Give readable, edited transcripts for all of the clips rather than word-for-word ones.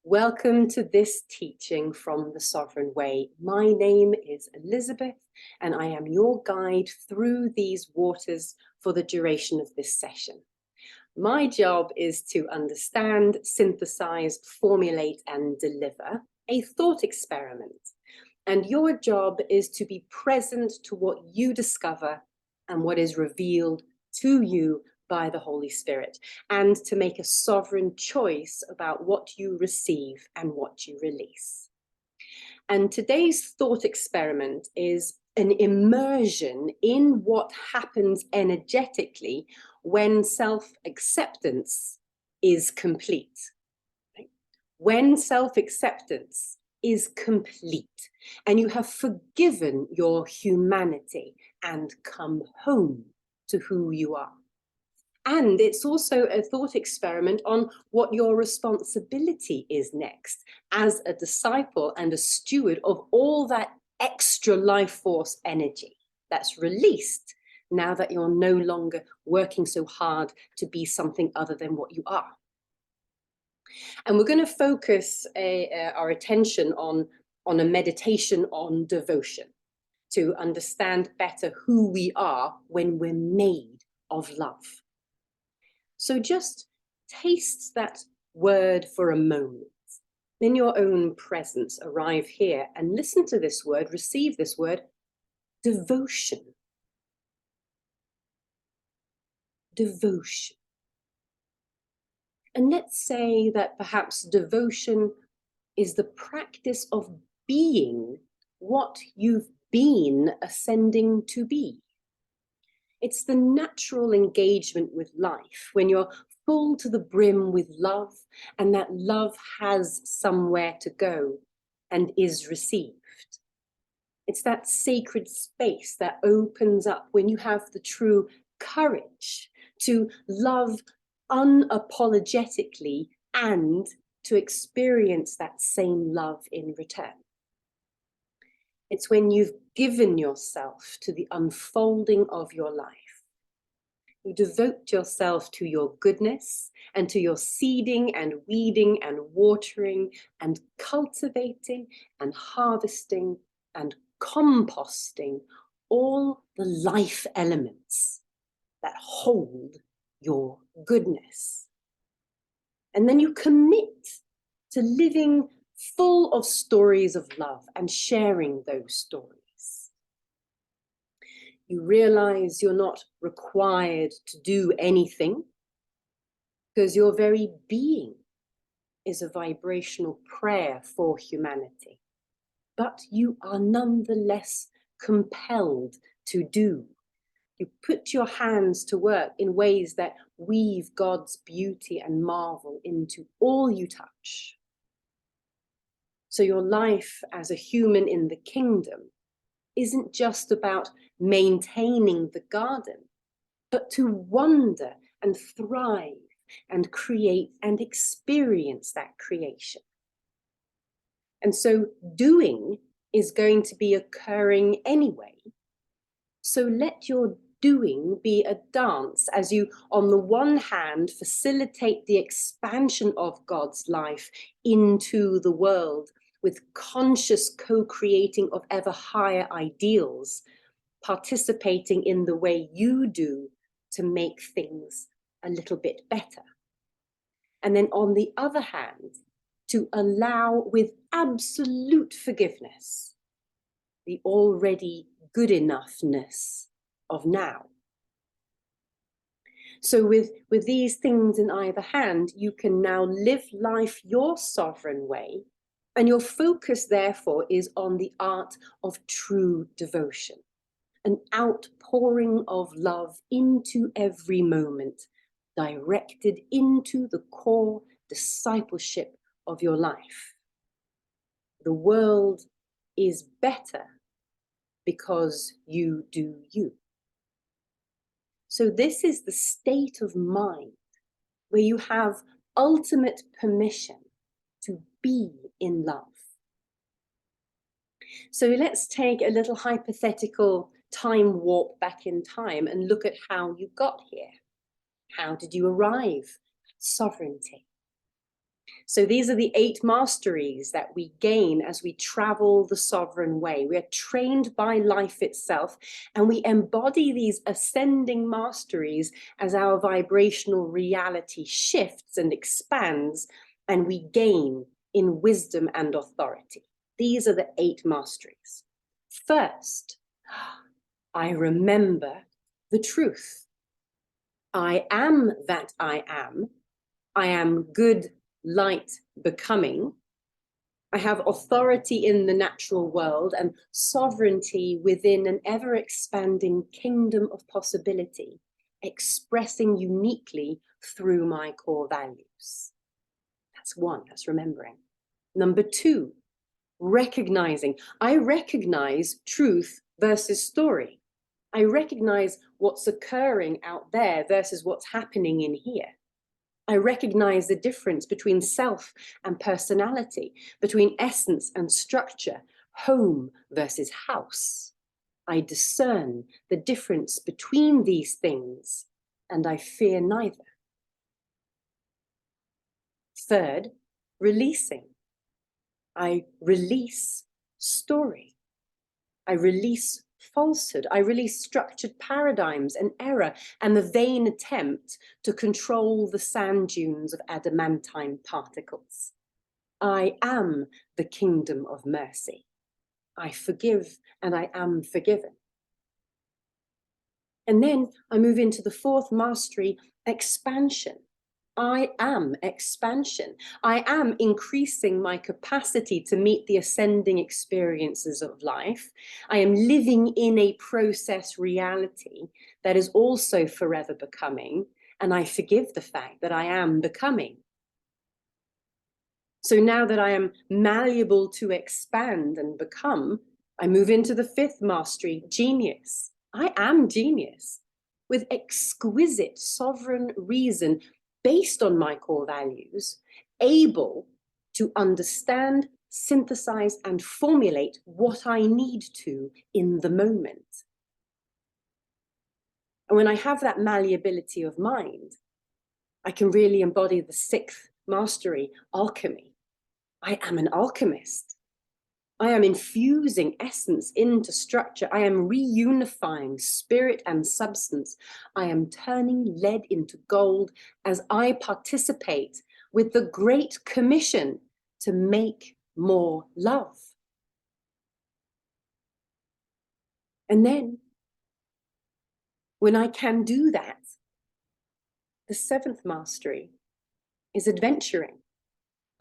Welcome to this teaching from the Sovereign Way. My name is Elizabeth, and I am your guide through these waters for the duration of this session. My job is to understand, synthesize, formulate, and deliver a thought experiment. And your job is to be present to what you discover and what is revealed to you by the Holy Spirit, and to make a sovereign choice about what you receive and what you release. And today's thought experiment is an immersion in what happens energetically when self-acceptance is complete. Right? When self-acceptance is complete and you have forgiven your humanity and come home to who you are. And it's also a thought experiment on what your responsibility is next as a disciple and a steward of all that extra life force energy that's released now that you're no longer working so hard to be something other than what you are. And we're going to focus our attention on a meditation on devotion to understand better who we are when we're made of love. So just taste that word for a moment. In your own presence, arrive here and listen to this word, receive this word, devotion. Devotion. And let's say that perhaps devotion is the practice of being what you've been ascending to be. It's the natural engagement with life when you're full to the brim with love, and that love has somewhere to go and is received. It's that sacred space that opens up when you have the true courage to love unapologetically and to experience that same love in return. It's when you've given yourself to the unfolding of your life. You devote yourself to your goodness and to your seeding and weeding and watering and cultivating and harvesting and composting all the life elements that hold your goodness. And then you commit to living full of stories of love and sharing those stories. You realize you're not required to do anything because your very being is a vibrational prayer for humanity. But you are nonetheless compelled to do. You put your hands to work in ways that weave God's beauty and marvel into all you touch. So your life as a human in the kingdom isn't just about maintaining the garden, but to wander and thrive and create and experience that creation. And so doing is going to be occurring anyway. So let your doing be a dance as you, on the one hand, facilitate the expansion of God's life into the world with conscious co-creating of ever higher ideals, participating in the way you do to make things a little bit better. And then on the other hand, to allow with absolute forgiveness the already good enoughness of now. So with these things in either hand, you can now live life your sovereign way, and your focus therefore is on the art of true devotion, an outpouring of love into every moment, directed into the core discipleship of your life. The world is better because you do you. So this is the state of mind where you have ultimate permission to be in love. So let's take a little hypothetical time warp back in time and look at how you got here. How did you arrive at sovereignty? So these are the 8 masteries that we gain as we travel the sovereign way. We are trained by life itself, and we embody these ascending masteries as our vibrational reality shifts and expands, and we gain in wisdom and authority. These are the 8 masteries. First, I remember the truth. I am that I am. I am good, light, becoming. I have authority in the natural world and sovereignty within an ever-expanding kingdom of possibility, expressing uniquely through my core values. That's 1, that's remembering. Number 2, recognizing. I recognize truth versus story. I recognize what's occurring out there versus what's happening in here. I recognize the difference between self and personality, between essence and structure, home versus house. I discern the difference between these things, and I fear neither. Third, releasing. I release story. I release falsehood. I release structured paradigms and error and the vain attempt to control the sand dunes of adamantine particles. I am the kingdom of mercy. I forgive and I am forgiven. And then I move into the 4th mastery, expansion. I am expansion. I am increasing my capacity to meet the ascending experiences of life. I am living in a process reality that is also forever becoming, and I forgive the fact that I am becoming. So now that I am malleable to expand and become, I move into the 5th mastery, genius. I am genius, with exquisite sovereign reason based on my core values, able to understand, synthesize, and formulate what I need to in the moment. And when I have that malleability of mind, I can really embody the 6th mastery, alchemy. I am an alchemist. I am infusing essence into structure. I am reunifying spirit and substance. I am turning lead into gold as I participate with the great commission to make more love. And then, when I can do that, the 7th mastery is adventuring.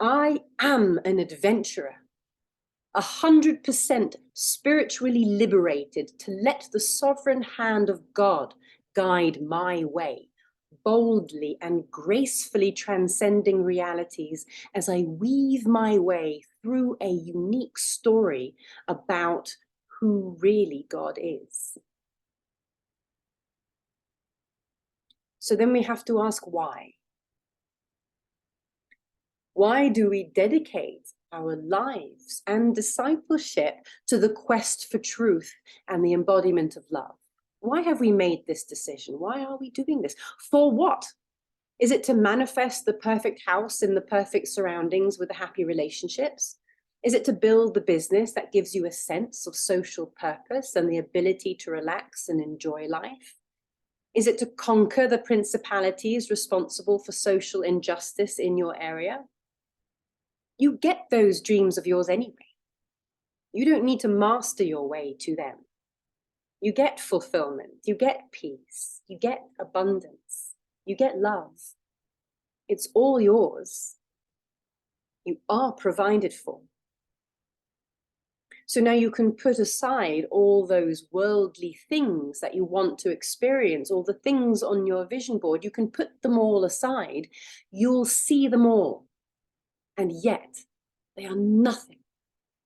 I am an adventurer. 100% spiritually liberated to let the sovereign hand of God guide my way, boldly and gracefully transcending realities as I weave my way through a unique story about who really God is. So then we have to ask why. Why do we dedicate our lives and discipleship to the quest for truth and the embodiment of love? Why have we made this decision? Why are we doing this? For what? Is it to manifest the perfect house in the perfect surroundings with the happy relationships? Is it to build the business that gives you a sense of social purpose and the ability to relax and enjoy life? Is it to conquer the principalities responsible for social injustice in your area? You get those dreams of yours anyway. You don't need to master your way to them. You get fulfillment, you get peace, you get abundance, you get love. It's all yours. You are provided for. So now you can put aside all those worldly things that you want to experience, all the things on your vision board. You can put them all aside. You'll see them all. And yet, they are nothing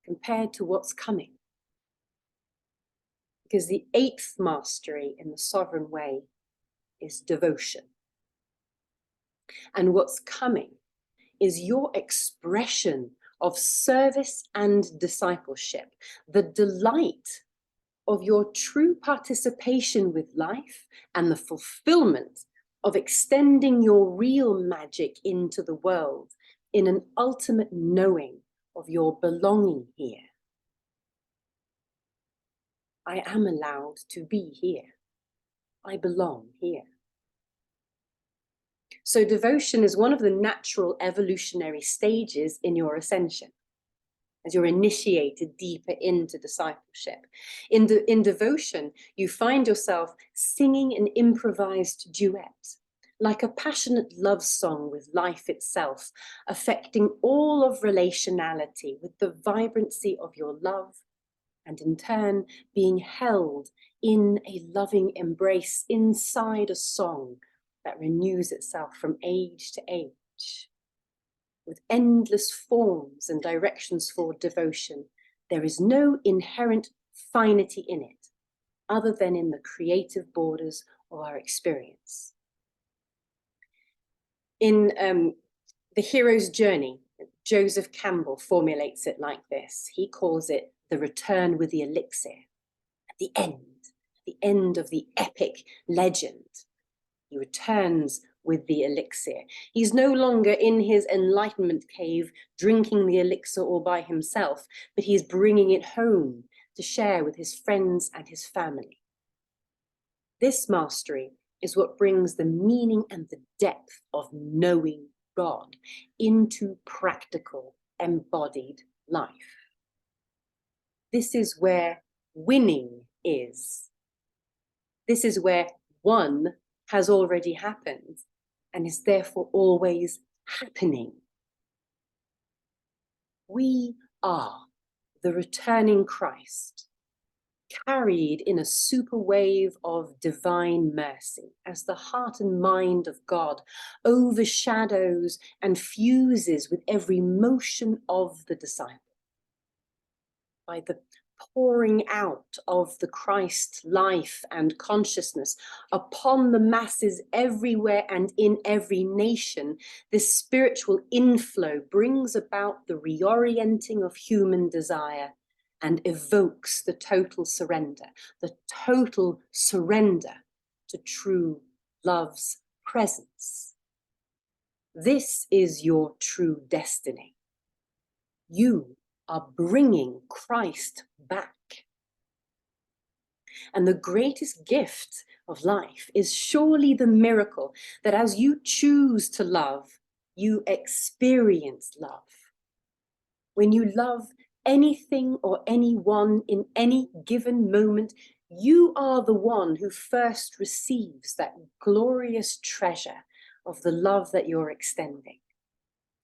compared to what's coming. Because the 8th mastery in the sovereign way is devotion. And what's coming is your expression of service and discipleship, the delight of your true participation with life and the fulfillment of extending your real magic into the world in an ultimate knowing of your belonging here. I am allowed to be here. I belong here. So devotion is one of the natural evolutionary stages in your ascension, as you're initiated deeper into discipleship. In devotion, you find yourself singing an improvised duet, like a passionate love song with life itself, affecting all of relationality with the vibrancy of your love, and in turn being held in a loving embrace inside a song that renews itself from age to age. With endless forms and directions for devotion, there is no inherent finity in it, other than in the creative borders of our experience. In The Hero's Journey, Joseph Campbell formulates it like this. He calls it the return with the elixir. At the end of the epic legend, he returns with the elixir. He's no longer in his enlightenment cave drinking the elixir all by himself, but he's bringing it home to share with his friends and his family. This mastery is what brings the meaning and the depth of knowing God into practical, embodied life. This is where winning is. This is where one has already happened and is therefore always happening. We are the returning Christ, carried in a super wave of divine mercy as the heart and mind of God overshadows and fuses with every motion of the disciple. By the pouring out of the Christ life and consciousness upon the masses everywhere and in every nation, this spiritual inflow brings about the reorienting of human desire and evokes the total surrender to true love's presence. This is your true destiny. You are bringing Christ back. And the greatest gift of life is surely the miracle that as you choose to love, you experience love. When you love anything or anyone in any given moment, you are the one who first receives that glorious treasure of the love that you're extending.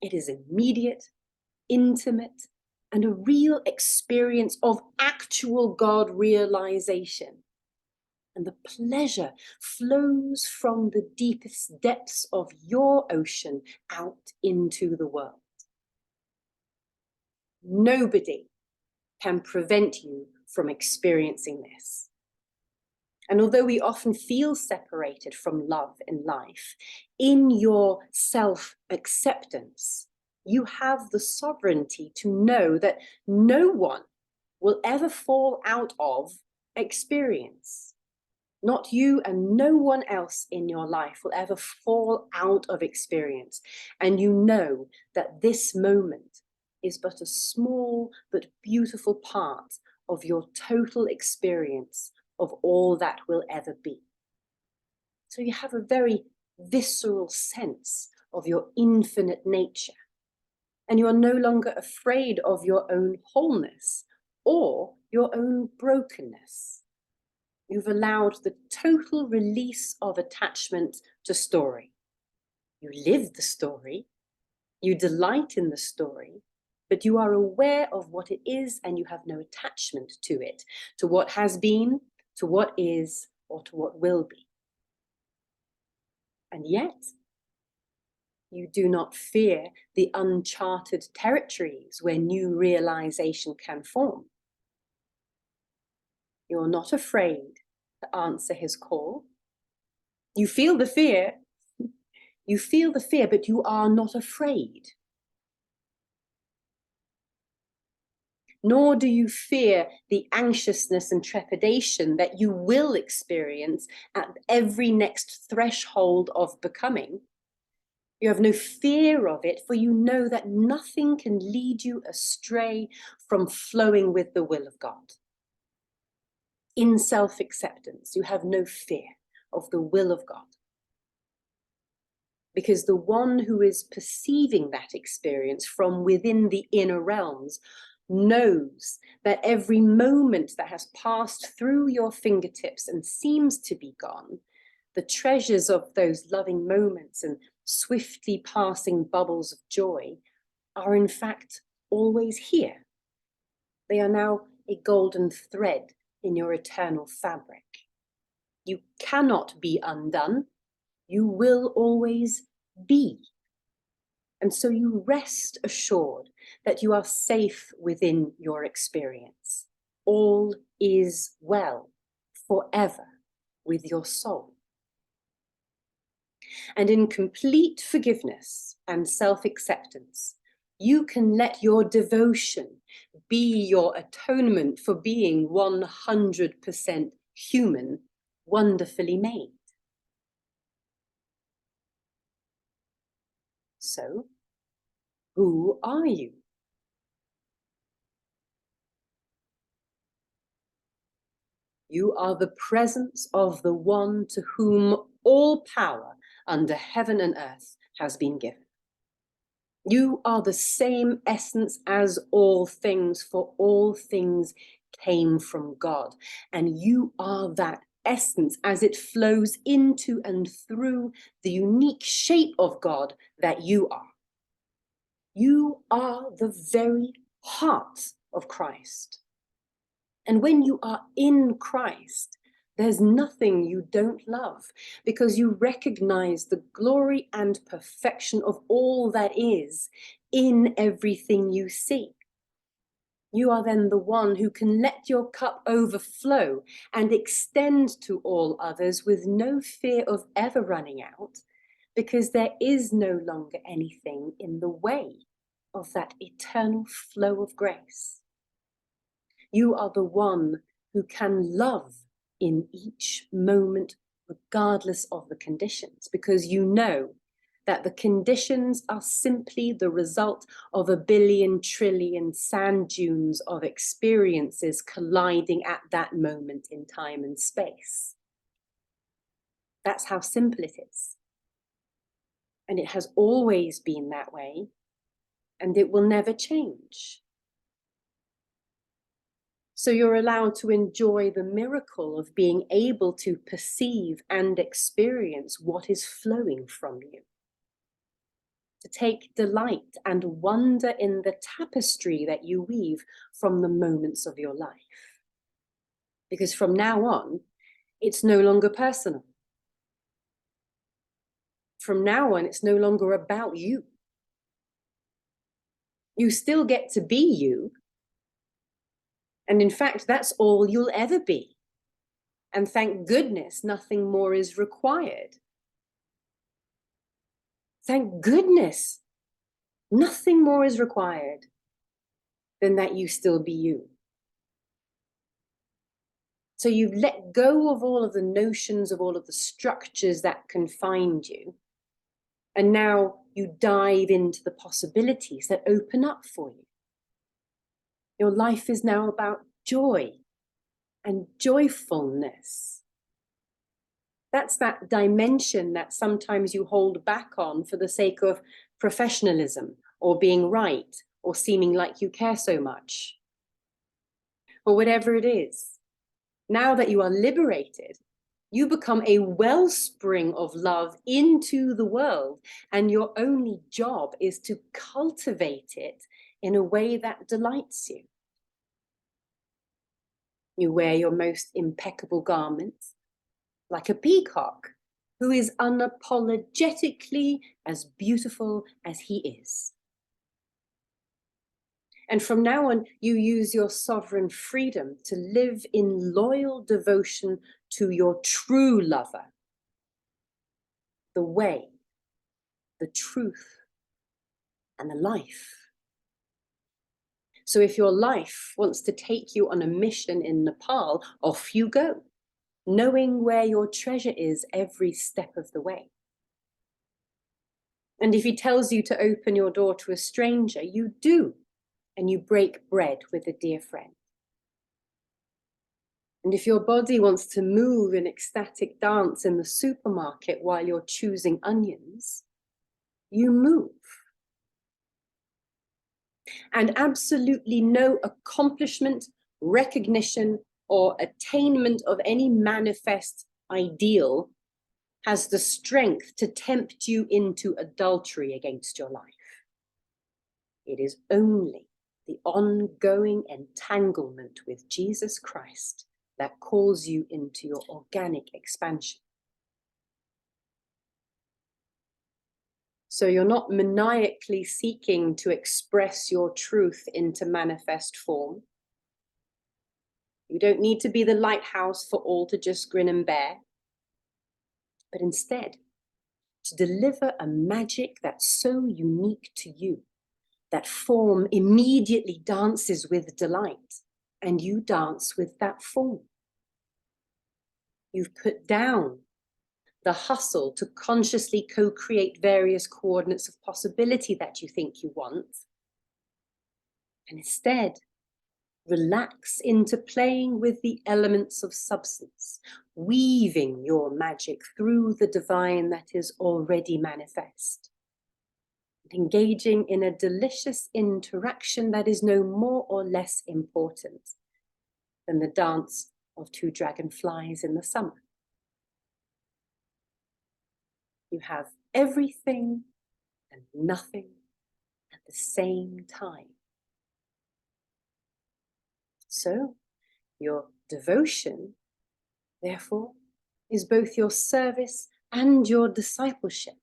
It is immediate, intimate, and a real experience of actual God realization. And the pleasure flows from the deepest depths of your ocean out into the world. Nobody can prevent you from experiencing this. And although we often feel separated from love in life, in your self-acceptance, you have the sovereignty to know that no one will ever fall out of experience. Not you and no one else in your life will ever fall out of experience. And you know that this moment is but a small but beautiful part of your total experience of all that will ever be. So you have a very visceral sense of your infinite nature. And you are no longer afraid of your own wholeness or your own brokenness. You've allowed the total release of attachment to story. You live the story, you delight in the story, but you are aware of what it is and you have no attachment to it, to what has been, to what is, or to what will be. And yet, you do not fear the uncharted territories where new realization can form. You're not afraid to answer his call. You feel the fear. You feel the fear, but you are not afraid. Nor do you fear the anxiousness and trepidation that you will experience at every next threshold of becoming. You have no fear of it, for you know that nothing can lead you astray from flowing with the will of God. In self-acceptance, you have no fear of the will of God. Because the one who is perceiving that experience from within the inner realms knows that every moment that has passed through your fingertips and seems to be gone, the treasures of those loving moments and swiftly passing bubbles of joy are in fact always here. They are now a golden thread in your eternal fabric. You cannot be undone. You will always be. And so you rest assured that you are safe within your experience. All is well forever with your soul. And in complete forgiveness and self-acceptance, you can let your devotion be your atonement for being 100% human, wonderfully made. So, who are you? You are the presence of the one to whom all power under heaven and earth has been given. You are the same essence as all things, for all things came from God. And you are that essence as it flows into and through the unique shape of God that you are. You are the very heart of Christ. And when you are in Christ, there's nothing you don't love, because you recognize the glory and perfection of all that is in everything you see. You are then the one who can let your cup overflow and extend to all others with no fear of ever running out, because there is no longer anything in the way of that eternal flow of grace. You are the one who can love in each moment, regardless of the conditions, because you know that the conditions are simply the result of a billion trillion sand dunes of experiences colliding at that moment in time and space. That's how simple it is. And it has always been that way, and it will never change. So you're allowed to enjoy the miracle of being able to perceive and experience what is flowing from you. To take delight and wonder in the tapestry that you weave from the moments of your life. Because from now on, it's no longer personal. From now on, it's no longer about you. You still get to be you. And in fact, that's all you'll ever be. And thank goodness nothing more is required. Thank goodness nothing more is required than that you still be you. So you've let go of all of the notions, of all of the structures that confine you. And now you dive into the possibilities that open up for you. Your life is now about joy and joyfulness. That's that dimension that sometimes you hold back on for the sake of professionalism or being right or seeming like you care so much. Or whatever it is. Now that you are liberated, you become a wellspring of love into the world, and your only job is to cultivate it in a way that delights you. You wear your most impeccable garments, like a peacock who is unapologetically as beautiful as he is. And from now on, you use your sovereign freedom to live in loyal devotion to your true lover, the way, the truth, and the life. So if your life wants to take you on a mission in Nepal, off you go, knowing where your treasure is every step of the way. And if he tells you to open your door to a stranger, you do, and you break bread with a dear friend. And if your body wants to move in ecstatic dance in the supermarket while you're choosing onions, you move. And absolutely no accomplishment, recognition, or attainment of any manifest ideal has the strength to tempt you into adultery against your life. It is only the ongoing entanglement with Jesus Christ that calls you into your organic expansion. So you're not maniacally seeking to express your truth into manifest form. You don't need to be the lighthouse for all to just grin and bear, but instead to deliver a magic that's so unique to you that form immediately dances with delight, and you dance with that form. You've put down the hustle to consciously co-create various coordinates of possibility that you think you want, and instead relax into playing with the elements of substance, weaving your magic through the divine that is already manifest, engaging in a delicious interaction that is no more or less important than the dance of two dragonflies in the summer. You have everything and nothing at the same time. So your devotion, therefore, is both your service and your discipleship,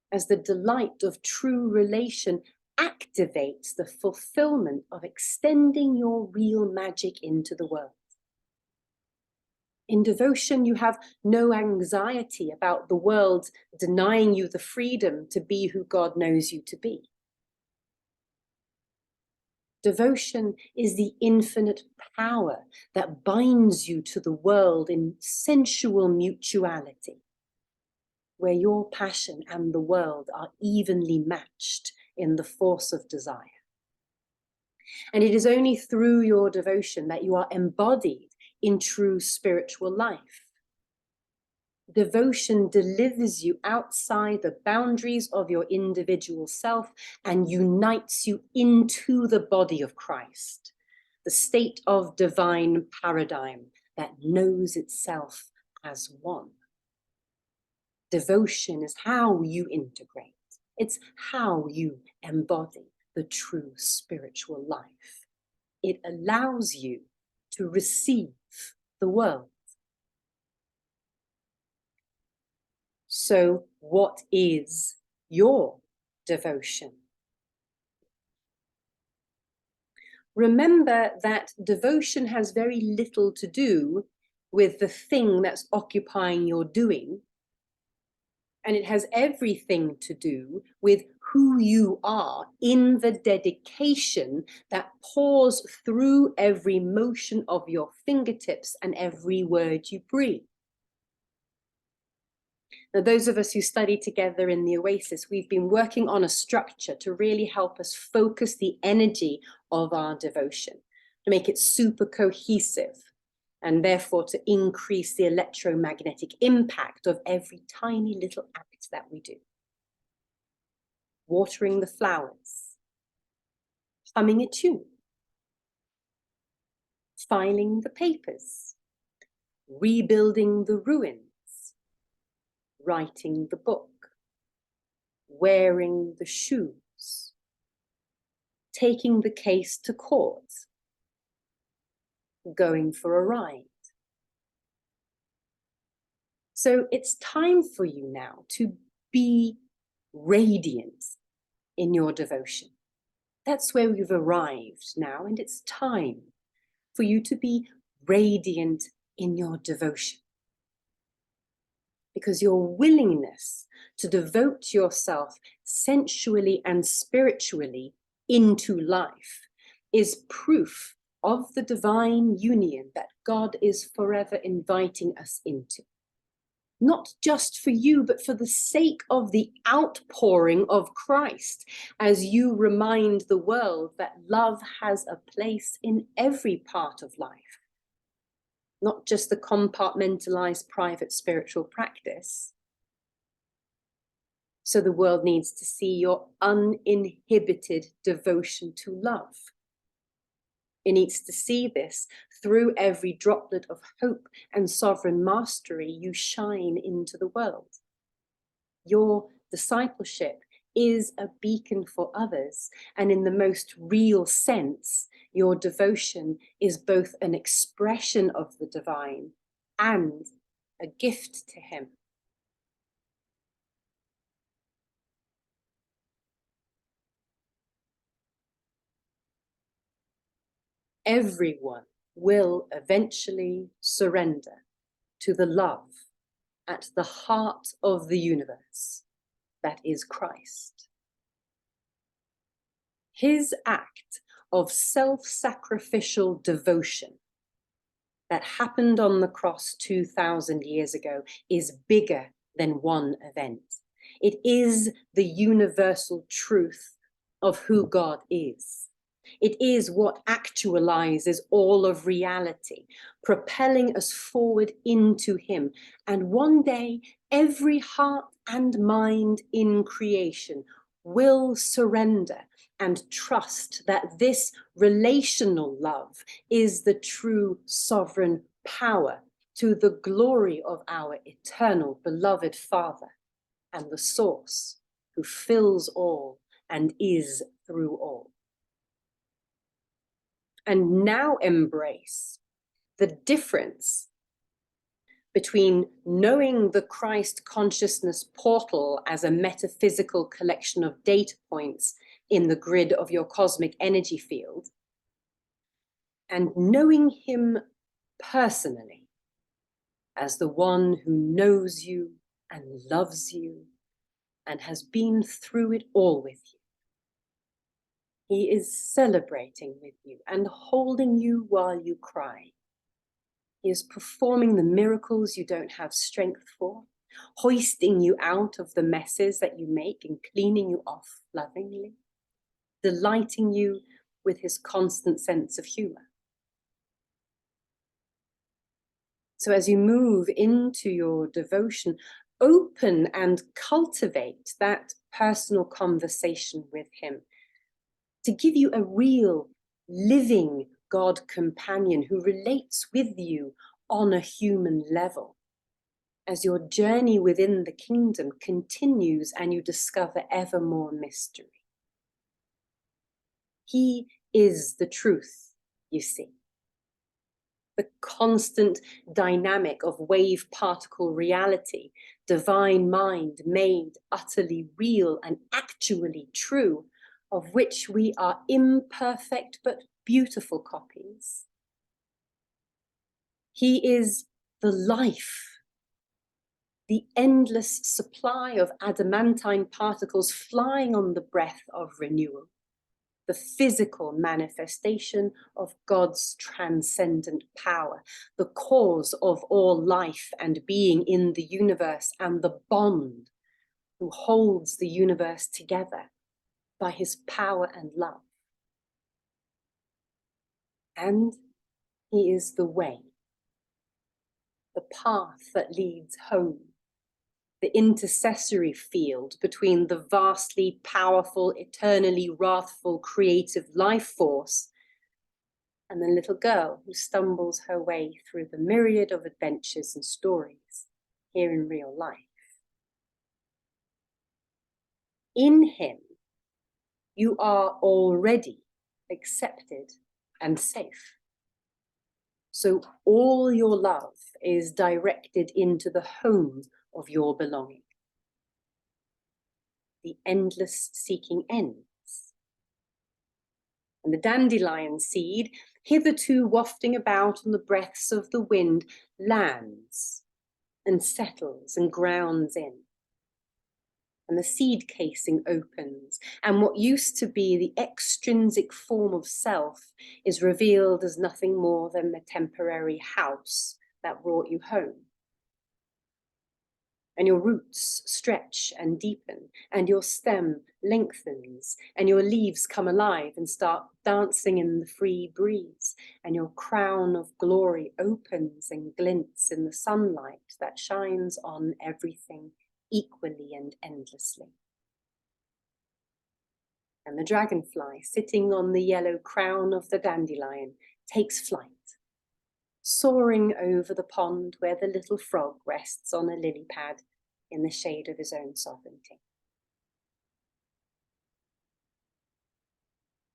as the delight of true relation activates the fulfillment of extending your real magic into the world. In devotion, you have no anxiety about the world denying you the freedom to be who God knows you to be. Devotion is the infinite power that binds you to the world in sensual mutuality, where your passion and the world are evenly matched in the force of desire. And it is only through your devotion that you are embodied in true spiritual life. Devotion delivers you outside the boundaries of your individual self and unites you into the body of Christ, the state of divine paradigm that knows itself as one. Devotion is how you integrate. It's how you embody the true spiritual life. It allows you to receive the world. So what is your devotion? Remember that devotion has very little to do with the thing that's occupying your doing, and it has everything to do with who you are in the dedication that pours through every motion of your fingertips and every word you breathe. Now, those of us who study together in the Oasis, we've been working on a structure to really help us focus the energy of our devotion, to make it super cohesive, and therefore to increase the electromagnetic impact of every tiny little act that we do. Watering the flowers, humming a tune, filing the papers, rebuilding the ruins, writing the book, wearing the shoes, taking the case to court, going for a ride. So it's time for you now to be radiant in your devotion. That's where we've arrived now, and it's time for you to be radiant in your devotion. Because your willingness to devote yourself sensually and spiritually into life is proof of the divine union that God is forever inviting us into. not just for you, but for the sake of the outpouring of Christ, as you remind the world that love has a place in every part of life, not just the compartmentalized private spiritual practice. So the world needs to see your uninhibited devotion to love. It needs to see this through every droplet of hope and sovereign mastery you shine into the world. Your discipleship is a beacon for others, and in the most real sense, your devotion is both an expression of the divine and a gift to him. Everyone will eventually surrender to the love at the heart of the universe, that is Christ. His act of self-sacrificial devotion that happened on the cross 2,000 years ago is bigger than one event. It is the universal truth of who God is. It is what actualizes all of reality, propelling us forward into him. And one day, every heart and mind in creation will surrender and trust that this relational love is the true sovereign power to the glory of our eternal beloved Father and the source who fills all and is through all. And now embrace the difference between knowing the Christ consciousness portal as a metaphysical collection of data points in the grid of your cosmic energy field and knowing him personally as the one who knows you and loves you and has been through it all with you. He is celebrating with you and holding you while you cry. He is performing the miracles you don't have strength for, hoisting you out of the messes that you make and cleaning you off lovingly, delighting you with his constant sense of humor. So as you move into your devotion, open and cultivate that personal conversation with him to give you a real living God companion who relates with you on a human level. As your journey within the kingdom continues and you discover ever more mystery. He is the truth, you see. The constant dynamic of wave particle reality, divine mind made utterly real and actually true, of which we are imperfect but beautiful copies. He is the life, the endless supply of adamantine particles flying on the breath of renewal, the physical manifestation of God's transcendent power, the cause of all life and being in the universe, and the bond who holds the universe together by his power and love. And he is the way, the path that leads home, the intercessory field between the vastly powerful, eternally wrathful, creative life force and the little girl who stumbles her way through the myriad of adventures and stories here in real life. In him, you are already accepted and safe. So all your love is directed into the home of your belonging. The endless seeking ends. And the dandelion seed, hitherto wafting about on the breaths of the wind, lands and settles and grounds in. And the seed casing opens, and what used to be the extrinsic form of self is revealed as nothing more than the temporary house that brought you home. and your roots stretch and deepen, and your stem lengthens, and your leaves come alive and start dancing in the free breeze, and your crown of glory opens and glints in the sunlight that shines on everything equally and endlessly. And the dragonfly, sitting on the yellow crown of the dandelion, takes flight, soaring over the pond where the little frog rests on a lily pad in the shade of his own sovereignty.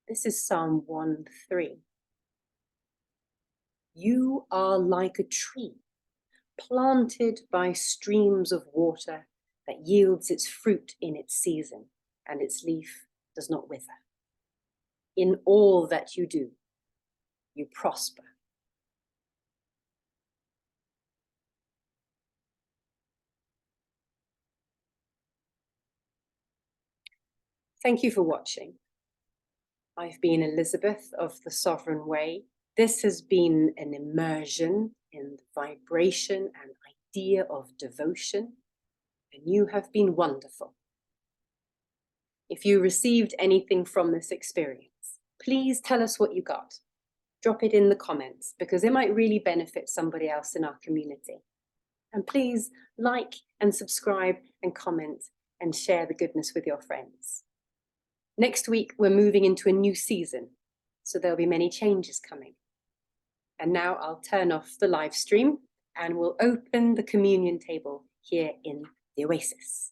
This is Psalm 1:3. You are like a tree planted by streams of water that yields its fruit in its season, and its leaf does not wither. In all that you do, you prosper. Thank you for watching. I've been Elizabeth of the Sovereign Way. This has been an immersion in the vibration and idea of devotion, and you have been wonderful. If you received anything from this experience, please tell us what you got. Drop it in the comments, because it might really benefit somebody else in our community. And please like and subscribe and comment and share the goodness with your friends. Next week, we're moving into a new season, so there'll be many changes coming. And now I'll turn off the live stream and we'll open the communion table here in the Oasis.